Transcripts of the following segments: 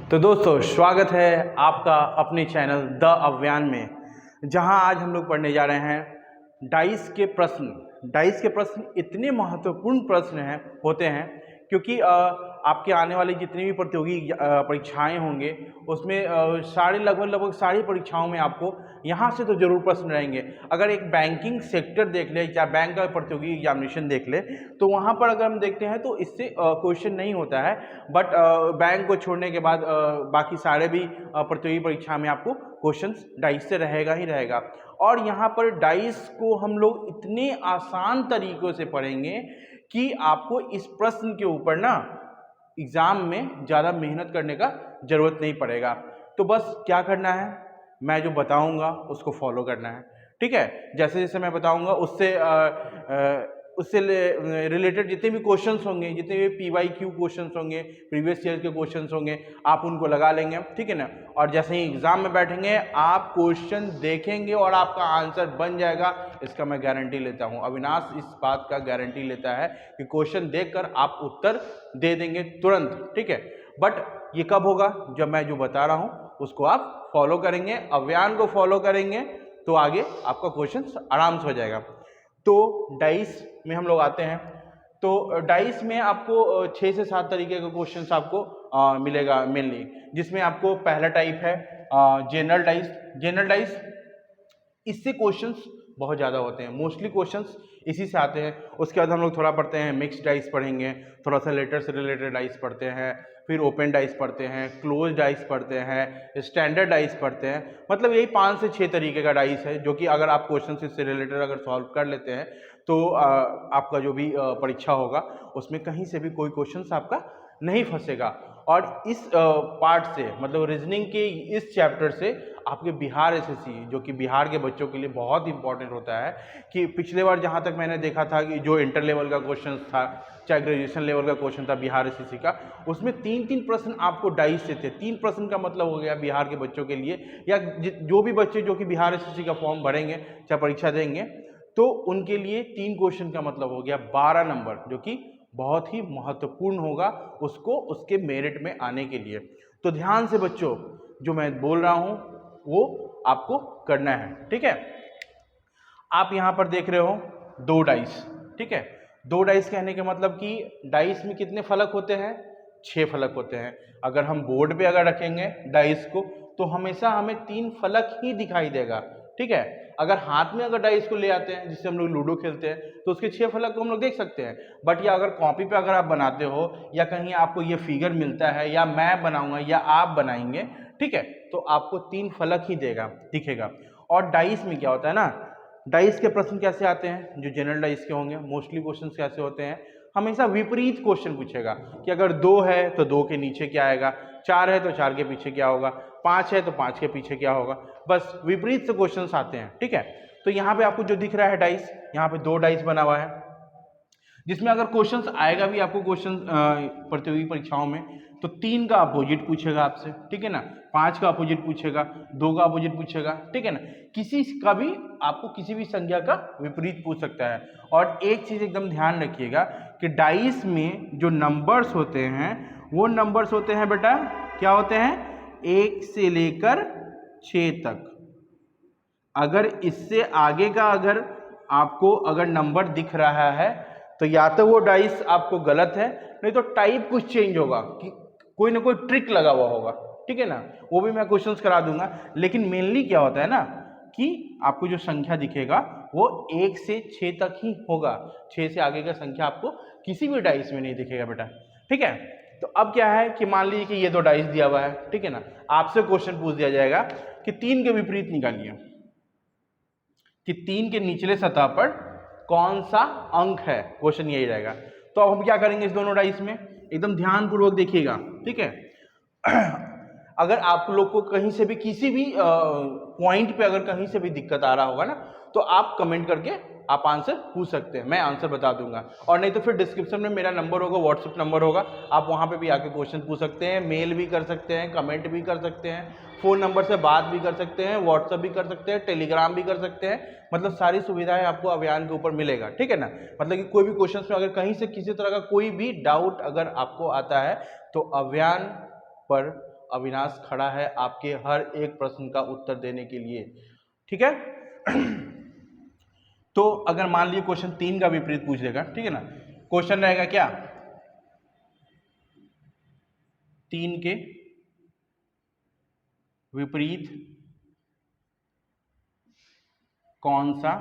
तो दोस्तों स्वागत है आपका अपने चैनल द अव्यान में, जहां आज हम लोग पढ़ने जा रहे हैं डाइस के प्रश्न। डाइस के प्रश्न इतने महत्वपूर्ण प्रश्न होते हैं क्योंकि आपके आने वाली जितनी भी प्रतियोगी परीक्षाएं होंगे उसमें लगभग सारी परीक्षाओं में आपको यहाँ से तो जरूर प्रश्न रहेंगे। अगर एक बैंकिंग सेक्टर देख ले या बैंक का प्रतियोगी एग्जामिनेशन देख ले तो वहाँ पर अगर हम देखते हैं तो इससे क्वेश्चन नहीं होता है, बट बैंक को छोड़ने के बाद बाकी सारे भी प्रतियोगी परीक्षा में आपको क्वेश्चंस डाइस से रहेगा ही रहेगा। और यहाँ पर डाइस को हम लोग इतने आसान तरीकों से पढ़ेंगे कि आपको इस प्रश्न के ऊपर ना एग्जाम में ज़्यादा मेहनत करने का जरूरत नहीं पड़ेगा। तो बस क्या करना है, मैं जो बताऊंगा उसको फॉलो करना है, ठीक है। जैसे जैसे मैं बताऊंगा उससे रिलेटेड जितने भी क्वेश्चंस होंगे, जितने भी PYQ क्वेश्चंस होंगे, प्रीवियस ईयर के क्वेश्चंस होंगे, आप उनको लगा लेंगे, ठीक है ना। और जैसे ही एग्जाम में बैठेंगे आप क्वेश्चन देखेंगे और आपका आंसर बन जाएगा, इसका मैं गारंटी लेता हूं। अविनाश इस बात का गारंटी लेता है कि क्वेश्चन देखकर आप उत्तर दे देंगे तुरंत, ठीक है। बट ये कब होगा, जब मैं जो बता रहा हूं उसको आप फॉलो करेंगे, अव्यान को फॉलो करेंगे तो आगे आपका क्वेश्चन आराम से हो जाएगा। तो डाइस में हम लोग आते हैं। तो डाइस में आपको 6 से 7 तरीके का क्वेश्चंस आपको मिलेगा मेनली, जिसमें आपको पहला टाइप है जनरल डाइस। जनरल डाइस इससे क्वेश्चंस बहुत ज़्यादा होते हैं, मोस्टली क्वेश्चंस इसी से आते हैं। उसके बाद हम लोग थोड़ा पढ़ते हैं मिक्स्ड डाइस पढ़ेंगे, थोड़ा सा लेटर से रिलेटेड डाइस पढ़ते हैं, फिर ओपन डाइस पढ़ते हैं, क्लोज डाइस पढ़ते हैं, स्टैंडर्ड डाइस पढ़ते हैं। मतलब यही 5 से 6 तरीके का डाइस है जो कि अगर आप क्वेश्चन इससे रिलेटेड अगर सॉल्व कर लेते हैं तो आपका जो भी परीक्षा होगा उसमें कहीं से भी कोई क्वेश्चन आपका नहीं फंसेगा। और इस पार्ट से मतलब रीजनिंग के इस चैप्टर से आपके बिहार SSC, जो कि बिहार के बच्चों के लिए बहुत इंपॉर्टेंट होता है, कि पिछले बार जहाँ तक मैंने देखा था कि जो इंटर लेवल का क्वेश्चन था, चाहे ग्रेजुएशन लेवल का क्वेश्चन था बिहार SSC का, उसमें 3-3 प्रश्न आपको डाइस से थे। 3 प्रश्न का मतलब हो गया बिहार के बच्चों के लिए, या जो भी बच्चे जो कि बिहार SSC का फॉर्म भरेंगे चाहे परीक्षा देंगे तो उनके लिए 3 क्वेश्चन का मतलब हो गया 12 नंबर, जो कि बहुत ही महत्वपूर्ण होगा उसको उसके मेरिट में आने के लिए। तो ध्यान से बच्चों जो मैं बोल रहा हूं वो आपको करना है, ठीक है। आप यहां पर देख रहे हो 2 डाइस, ठीक है। 2 डाइस कहने के मतलब कि डाइस में कितने फलक होते हैं, 6 फलक होते हैं। अगर हम बोर्ड पे अगर रखेंगे डाइस को तो हमेशा हमें 3 फलक ही दिखाई देगा, ठीक है। अगर हाथ में अगर डाइस को ले आते हैं, जिससे हम लोग लूडो खेलते हैं, तो उसके 6 फलक को हम लोग देख सकते हैं। बट या अगर कॉपी पे अगर आप बनाते हो या कहीं आपको ये फिगर मिलता है या मैं बनाऊंगा या आप बनाएंगे, ठीक है, तो आपको 3 फलक ही दिखेगा। और डाइस में क्या होता है ना, डाइस के प्रश्न कैसे आते हैं, जो जनरल डाइस के होंगे मोस्टली क्वेश्चन कैसे होते हैं, हमेशा विपरीत क्वेश्चन पूछेगा कि अगर 2 है तो 2 के नीचे क्या आएगा, 4 है तो 4 के पीछे क्या होगा, 5 है तो 5 के पीछे क्या होगा, बस विपरीत से क्वेश्चंस आते हैं, ठीक है। तो यहाँ पे आपको जो दिख रहा है डाइस, यहाँ पे 2 डाइस बना हुआ है, जिसमें अगर क्वेश्चंस आएगा भी आपको क्वेश्चन प्रतियोगी परीक्षाओं में तो 3 का अपोजिट पूछेगा आपसे, ठीक है ना, 5 का अपोजिट पूछेगा, 2 का अपोजिट पूछेगा, ठीक है ना। किसी का भी आपको किसी भी संख्या का विपरीत पूछ सकता है। और एक चीज एकदम ध्यान रखिएगा कि डाइस में जो नंबर्स होते हैं वो नंबर्स होते हैं बेटा, क्या होते हैं, 1 से लेकर 6 तक। अगर इससे आगे का अगर आपको अगर नंबर दिख रहा है तो या तो वो डाइस आपको गलत है, नहीं तो टाइप कुछ चेंज होगा, कि कोई ना कोई ट्रिक लगा हुआ होगा, ठीक है ना। वो भी मैं क्वेश्चंस करा दूंगा। लेकिन मेनली क्या होता है ना कि आपको जो संख्या दिखेगा वो 1 से 6 तक ही होगा, 6 से आगे का संख्या आपको किसी भी डाइस में नहीं दिखेगा बेटा, ठीक है। तो अब क्या है कि मान लीजिए कि ये 2 डाइस दिया हुआ है, ठीक है ना, आपसे क्वेश्चन पूछ दिया जाएगा कि 3 के विपरीत निकालिए, कि 3 के निचले सतह पर कौन सा अंक है, क्वेश्चन यही रहेगा। तो अब हम क्या करेंगे इस दोनों डाइस में, एकदम ध्यानपूर्वक देखिएगा, ठीक है। अगर आप लोग को कहीं से भी किसी भी पॉइंट पे अगर कहीं से भी दिक्कत आ रहा होगा ना तो आप कमेंट करके आप आंसर पूछ सकते हैं, मैं आंसर बता दूंगा। और नहीं तो फिर डिस्क्रिप्शन में मेरा नंबर होगा, व्हाट्सएप नंबर होगा, आप वहां पे भी आके क्वेश्चन पूछ सकते हैं, मेल भी कर सकते हैं, कमेंट भी कर सकते हैं, फ़ोन नंबर से बात भी कर सकते हैं, व्हाट्सएप भी कर सकते हैं, टेलीग्राम भी कर सकते हैं। मतलब सारी सुविधाएं आपको अभियान के ऊपर मिलेगा, ठीक है ना। मतलब कि कोई भी क्वेश्चन में अगर कहीं से किसी तरह का कोई भी डाउट अगर आपको आता है तो अभियान पर अविनाश खड़ा है आपके हर एक प्रश्न का उत्तर देने के लिए, ठीक है। तो अगर मान लीजिए क्वेश्चन 3 का विपरीत पूछ देगा, ठीक है ना, क्वेश्चन रहेगा क्या, 3 के विपरीत कौन सा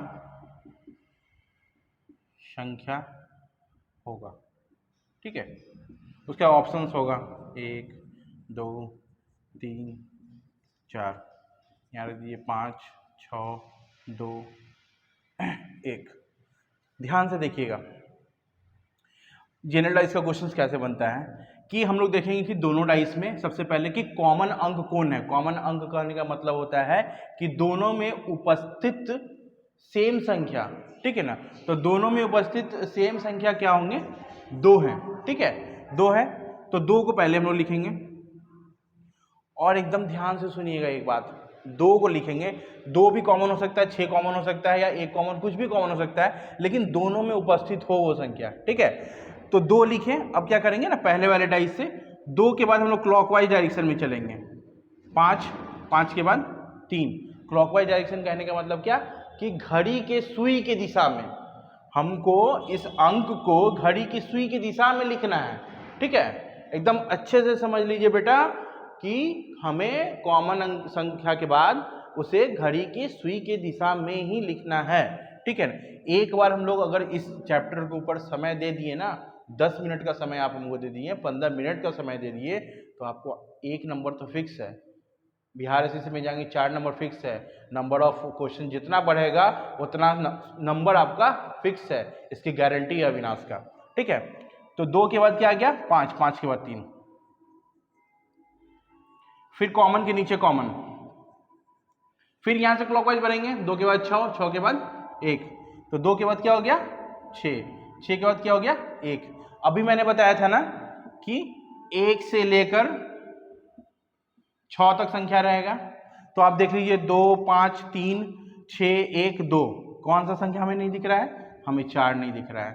संख्या होगा, ठीक है। उसका ऑप्शंस होगा 1 2 3 4, यहाँ रख दीजिए 5 6 2 1। ध्यान से देखिएगा जनरल डाइस का क्वेश्चन कैसे बनता है कि हम लोग देखेंगे कि दोनों डाइस में सबसे पहले कि कॉमन अंक कौन है। कॉमन अंक कहने का मतलब होता है कि दोनों में उपस्थित सेम संख्या, ठीक है ना। तो दोनों में उपस्थित सेम संख्या क्या होंगे, 2 हैं, ठीक है, 2 है। तो 2 को पहले हम लोग लिखेंगे और एकदम ध्यान से सुनिएगा एक बात, 2 को लिखेंगे, 2 भी कॉमन हो सकता है, 6 कॉमन हो सकता है या 1 कॉमन, कुछ भी कॉमन हो सकता है, लेकिन दोनों में उपस्थित हो वो संख्या, ठीक है। तो 2 लिखें। अब क्या करेंगे ना, पहले वाले डाइस से 2 के बाद हम लोग क्लॉकवाइज डायरेक्शन में चलेंगे, 5 5 के बाद 3। क्लॉकवाइज डायरेक्शन कहने का मतलब क्या कि घड़ी के सुई के दिशा में, हमको इस अंक को घड़ी की सुई की दिशा में लिखना है, ठीक है। एकदम अच्छे से समझ लीजिए बेटा कि हमें कॉमन अंक संख्या के बाद उसे घड़ी की सुई के दिशा में ही लिखना है, ठीक है। एक बार हम लोग अगर इस चैप्टर के ऊपर समय दे दिए ना, 10 मिनट का समय आप हमको दे दिए, 15 मिनट का समय दे दिए, तो आपको 1 नंबर तो फिक्स है। बिहार एसएससी में जाएंगे 4 नंबर फिक्स है। नंबर ऑफ क्वेश्चन जितना बढ़ेगा उतना नंबर आपका फिक्स है, इसकी गारंटी है अविनाश का, ठीक है। तो 2 के बाद क्या आ गया, 5 5 के बाद 3, फिर कॉमन के नीचे कॉमन, फिर यहां से क्लॉकवाइज बढ़ेंगे, 2 के बाद 6 6 के बाद 1, तो 2 के बाद क्या हो गया 6 6 के बाद क्या हो गया 1। अभी मैंने बताया था ना कि 1 से लेकर 6 तक संख्या रहेगा, तो आप देख लीजिए 2 5 3 6 1 2, कौन सा संख्या हमें नहीं दिख रहा है, हमें 4 नहीं दिख रहा है,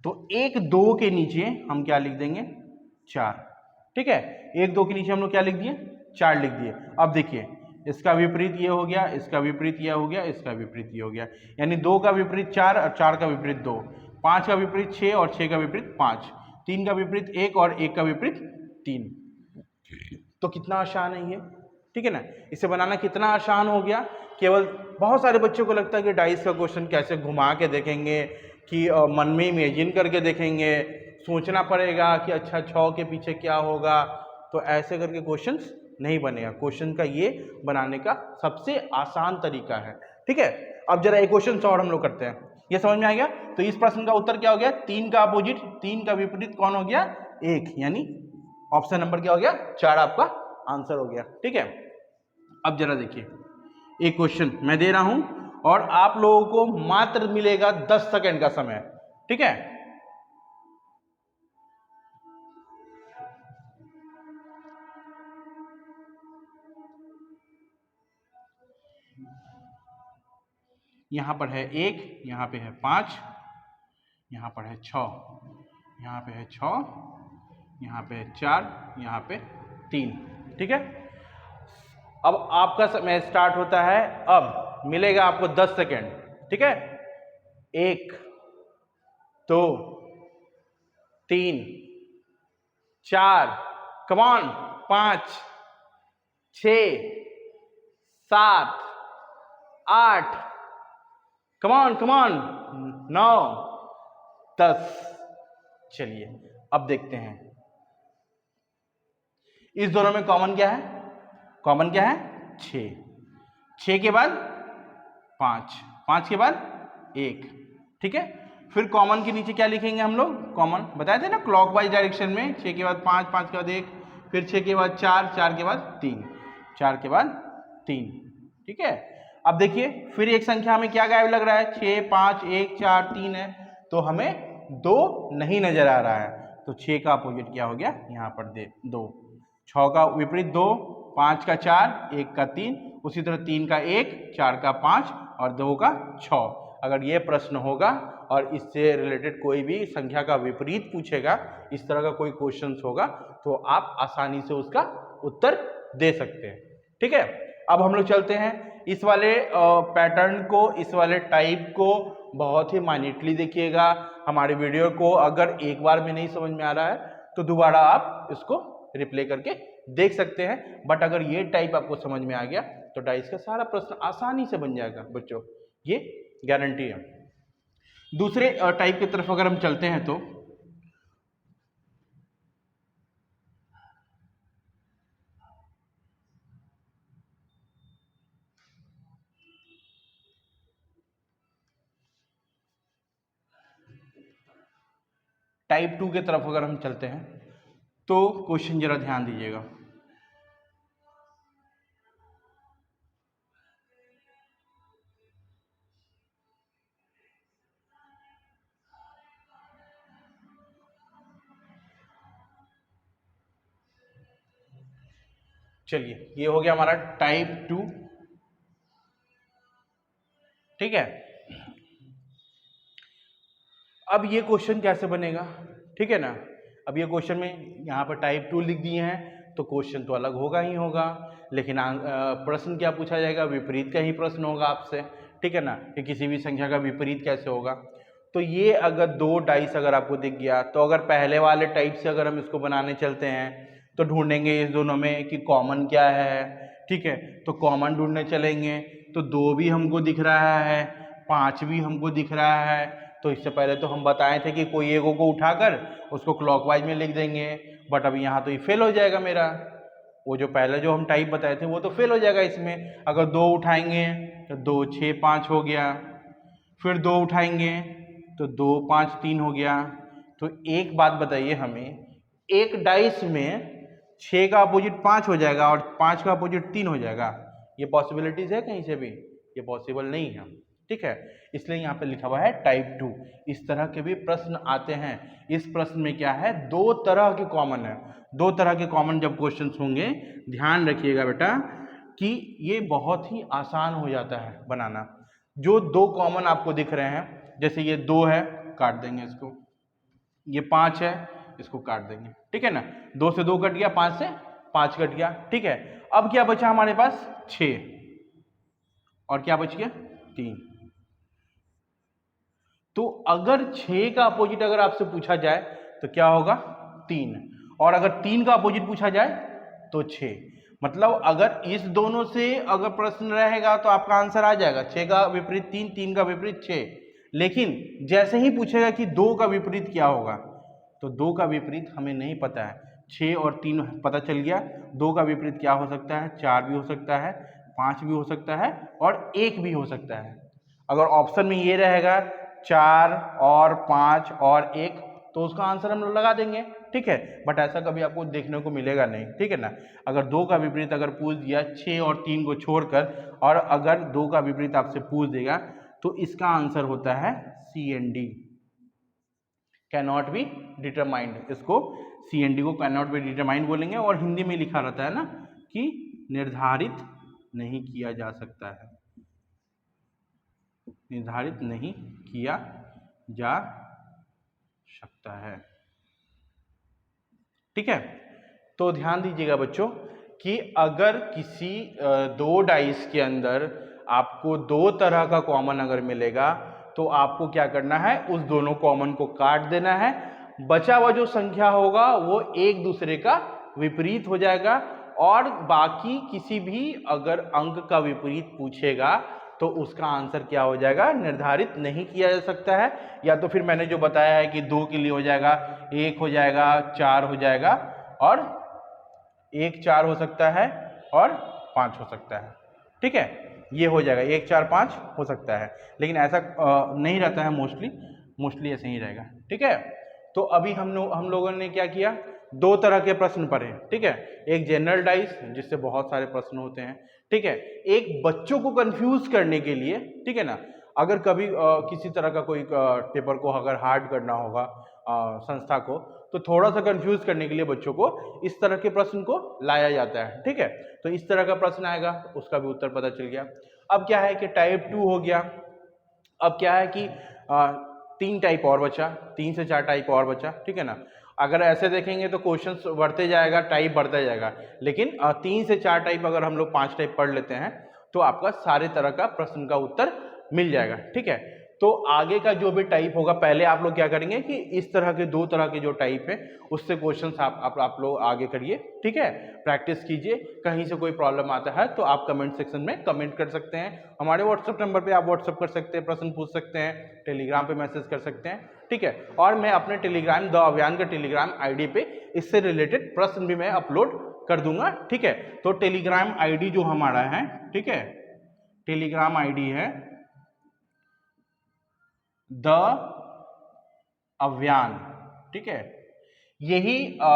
तो 1 2 के नीचे हम क्या लिख देंगे 4, ठीक है। 1 2 के नीचे हम लोग क्या लिख दिए 4 लिख दिए। अब देखिए इसका विपरीत ये हो गया, इसका विपरीत ये हो गया, इसका विपरीत ये हो गया, यानी 2 का विपरीत 4 और 4 का विपरीत 2, 5 का विपरीत 6 और 6 का विपरीत 5, 3 का विपरीत 1 और 1 का विपरीत 3। तो कितना आसान है ये, ठीक है ना। इसे बनाना कितना आसान हो गया। केवल बहुत सारे बच्चों को लगता है कि डाइस का क्वेश्चन कैसे घुमा के देखेंगे, कि मन में इमेजिन करके देखेंगे, सोचना पड़ेगा कि अच्छा 6 के पीछे क्या होगा, तो ऐसे करके क्वेश्चंस नहीं बनेगा। क्वेश्चन का ये बनाने का सबसे आसान तरीका है, ठीक है। अब जरा एक क्वेश्चन और हम लोग करते हैं, ये समझ में आ गया। तो इस प्रश्न का उत्तर क्या हो गया, 3 का अपोजिट, 3 का विपरीत कौन हो गया 1, यानी ऑप्शन नंबर क्या हो गया 4 आपका आंसर हो गया, ठीक है। अब जरा देखिए एक क्वेश्चन मैं दे रहा हूं और आप लोगों को मात्र मिलेगा 10 सेकंड का समय, ठीक है। यहां पर है 1, यहां पे है 5, यहां पर है 6, यहां पे है 6, यहां पे है 4, यहां पे 3, ठीक है। अब आपका समय स्टार्ट होता है, अब मिलेगा आपको 10 सेकेंड, ठीक है। 1 2 3 4, कमान 5 6 7 8, कमान कमान 9 10। चलिए अब देखते हैं इस दोनों में कॉमन क्या है, कॉमन क्या है 6, 6 के बाद 5, 5 के बाद 1, ठीक है। फिर कॉमन के नीचे क्या लिखेंगे हम लोग, कॉमन बताए थे ना क्लॉकवाइज डायरेक्शन में, 6 के बाद 5, 5 के बाद 1, फिर 6 के बाद 4, 4 के बाद 3, 4 के बाद 3, ठीक है। अब देखिए फिर एक संख्या हमें क्या गायब लग रहा है, 6 5 1 4 3 है, तो हमें 2 नहीं नजर आ रहा है, तो 6 का अपोजिट क्या हो गया यहाँ पर 2, 6 का विपरीत 2, 5 का 4, 1 का 3, उसी तरह 3 का 1, 4 का 5 और 2 का 6। अगर ये प्रश्न होगा और इससे रिलेटेड कोई भी संख्या का विपरीत पूछेगा, इस तरह का कोई क्वेश्चन होगा, तो आप आसानी से उसका उत्तर दे सकते हैं। ठीक है, अब हम लोग चलते हैं इस वाले पैटर्न को, इस वाले टाइप को बहुत ही माइन्यूटली देखिएगा। हमारे वीडियो को अगर एक बार में नहीं समझ में आ रहा है तो दोबारा आप इसको रिप्ले करके देख सकते हैं, बट अगर ये टाइप आपको समझ में आ गया तो डाइस का सारा प्रश्न आसानी से बन जाएगा बच्चों, ये गारंटी है। दूसरे टाइप की तरफ अगर हम चलते हैं तो टाइप 2 की तरफ अगर हम चलते हैं तो क्वेश्चन जरा ध्यान दीजिएगा। चलिए, ये हो गया हमारा टाइप 2। ठीक है, अब ये क्वेश्चन कैसे बनेगा, ठीक है ना। अब ये क्वेश्चन में यहाँ पर टाइप 2 लिख दिए हैं तो क्वेश्चन तो अलग होगा ही होगा, लेकिन प्रश्न क्या पूछा जाएगा, विपरीत का ही प्रश्न होगा आपसे, ठीक है ना, कि किसी भी संख्या का विपरीत कैसे होगा। तो ये अगर दो डाइस अगर आपको दिख गया तो अगर पहले वाले टाइप से अगर हम इसको बनाने चलते हैं तो ढूंढेंगे इस दोनों में कि कॉमन क्या है। ठीक है, तो कॉमन ढूंढने चलेंगे तो 2 भी हमको दिख रहा है, 5 भी हमको दिख रहा है। तो इससे पहले तो हम बताए थे कि कोई एक को उठाकर उसको क्लॉकवाइज में लिख देंगे, बट अब यहाँ तो ये फेल हो जाएगा मेरा। वो जो पहले जो हम टाइप बताए थे वो तो फेल हो जाएगा इसमें। अगर 2 उठाएंगे तो 2 6 5 हो गया, फिर 2 उठाएंगे तो 2 5 3 हो गया। तो एक बात बताइए हमें, एक डाइस में 6 का अपोजिट 5 हो जाएगा और 5 का अपोजिट 3 हो जाएगा, ये पॉसिबिलिटीज है कहीं से भी? ये पॉसिबल नहीं है। ठीक है, इसलिए यहाँ पे लिखा हुआ है टाइप 2। इस तरह के भी प्रश्न आते हैं। इस प्रश्न में क्या है, 2 तरह के कॉमन है। 2 तरह के कॉमन जब क्वेश्चंस होंगे, ध्यान रखिएगा बेटा कि ये बहुत ही आसान हो जाता है बनाना। जो 2 कॉमन आपको दिख रहे हैं, जैसे ये 2 है, काट देंगे इसको, ये 5 है, इसको काट देंगे। ठीक है ना, 2 से 2 कट गया, 5 से 5 कट गया। ठीक है, अब क्या बचा हमारे पास, 6, और क्या बच गया, 3। तो अगर 6 का अपोजिट अगर आपसे पूछा जाए तो क्या होगा, 3, और अगर 3 का अपोजिट पूछा जाए तो 6। मतलब अगर इस दोनों से अगर प्रश्न रहेगा तो आपका आंसर आ जाएगा, 6 का विपरीत 3, 3 का विपरीत 6। लेकिन जैसे ही पूछेगा कि 2 का विपरीत क्या होगा, तो 2 का विपरीत हमें नहीं पता है। 6 और 3 पता चल गया, 2 का विपरीत क्या हो सकता है, 4 भी हो सकता है, 5 भी हो सकता है, और 1 भी हो सकता है। अगर ऑप्शन में ये रहेगा 4 और 5 और 1, तो उसका आंसर हम लोग लगा देंगे। ठीक है, बट ऐसा कभी आपको देखने को मिलेगा नहीं। ठीक है ना, अगर 2 का विपरीत अगर पूछ दिया 6 और 3 को छोड़कर, और अगर 2 का विपरीत आपसे पूछ देगा, तो इसका आंसर होता है CND, कैनॉट बी डिटरमाइंड। इसको CND को कैनॉट बी डिटरमाइंड बोलेंगे, और हिंदी में लिखा रहता है ना कि निर्धारित नहीं किया जा सकता है, निर्धारित नहीं किया जा सकता है। ठीक है, तो ध्यान दीजिएगा बच्चों कि अगर किसी 2 डाइस के अंदर आपको 2 तरह का कॉमन अगर मिलेगा तो आपको क्या करना है, उस दोनों कॉमन को काट देना है। बचा हुआ जो संख्या होगा वो एक दूसरे का विपरीत हो जाएगा, और बाकी किसी भी अगर अंक का विपरीत पूछेगा तो उसका आंसर क्या हो जाएगा, निर्धारित नहीं किया जा सकता है। या तो फिर मैंने जो बताया है कि 2 के लिए हो जाएगा 1 हो जाएगा, 4 हो जाएगा, और 1 4 हो सकता है, और 5 हो सकता है। ठीक है, ये हो जाएगा 1 4 5 हो सकता है, लेकिन ऐसा नहीं रहता है, मोस्टली ऐसे ही रहेगा। ठीक है, तो अभी हम लोगों ने क्या किया, 2 तरह के प्रश्न पढ़े। ठीक है, एक जनरल डाइस जिससे बहुत सारे प्रश्न होते हैं। ठीक है, एक बच्चों को कंफ्यूज करने के लिए, ठीक है ना, अगर कभी किसी तरह का कोई पेपर को अगर हार्ड करना होगा संस्था को, तो थोड़ा सा कंफ्यूज करने के लिए बच्चों को इस तरह के प्रश्न को लाया जाता है। ठीक है, तो इस तरह का प्रश्न आएगा, उसका भी उत्तर पता चल गया। अब क्या है कि टाइप 2 हो गया। अब क्या है कि 3 टाइप और बचा, 3 से 4 टाइप और बचा। ठीक है ना, अगर ऐसे देखेंगे तो क्वेश्चंस बढ़ते जाएगा, टाइप बढ़ता जाएगा, लेकिन 3 से 4 टाइप अगर हम लोग 5 टाइप पढ़ लेते हैं तो आपका सारे तरह का प्रश्न का उत्तर मिल जाएगा। ठीक है, तो आगे का जो भी टाइप होगा, पहले आप लोग क्या करेंगे कि इस तरह के 2 तरह के जो टाइप है उससे क्वेश्चंस आप लोग आगे करिए। ठीक है, प्रैक्टिस कीजिए। कहीं से कोई प्रॉब्लम आता है तो आप कमेंट सेक्शन में कमेंट कर सकते हैं। हमारे व्हाट्सएप नंबर पे आप व्हाट्सएप कर सकते हैं, प्रश्न पूछ सकते हैं, टेलीग्राम पे मैसेज कर सकते हैं। ठीक है, और मैं अपने टेलीग्राम द अभियान का टेलीग्राम आईडी पे इससे रिलेटेड प्रश्न भी मैं अपलोड कर दूंगा। ठीक है, तो टेलीग्राम आईडी जो हमारा है, ठीक है, टेलीग्राम आईडी है द अभियान। ठीक है, यही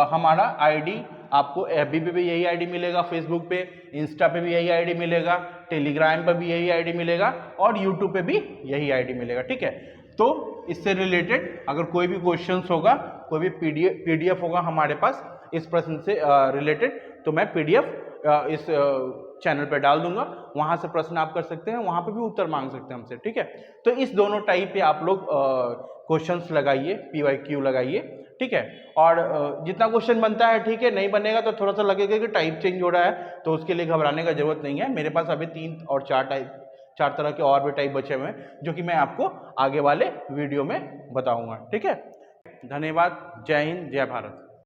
हमारा आईडी आपको एफबी पे भी यही आईडी मिलेगा, फेसबुक पे, इंस्टा पे भी यही आईडी मिलेगा, टेलीग्राम पे भी यही आईडी मिलेगा और यूट्यूब पे भी यही आईडी मिलेगा। ठीक है, तो इससे रिलेटेड अगर कोई भी क्वेश्चंस होगा, कोई भी पीडीएफ होगा हमारे पास इस प्रश्न से रिलेटेड, तो मैं पीडीएफ इस चैनल पे डाल दूंगा, वहां से प्रश्न आप कर सकते हैं, वहां पे भी उत्तर मांग सकते हैं हमसे। ठीक है, तो इस दोनों टाइप पे आप लोग क्वेश्चंस लगाइए, पीवाईक्यू लगाइए। ठीक है, और जितना क्वेश्चन बनता है ठीक है, नहीं बनेगा तो थोड़ा सा लगेगा कि टाइप चेंज हो रहा है, तो उसके लिए घबराने का जरूरत नहीं है। मेरे पास अभी 3 और 4 तरह के और भी टाइप बचे हुए हैं जो कि मैं आपको आगे वाले वीडियो में बताऊंगा। ठीक है, धन्यवाद। जय हिंद, जय भारत।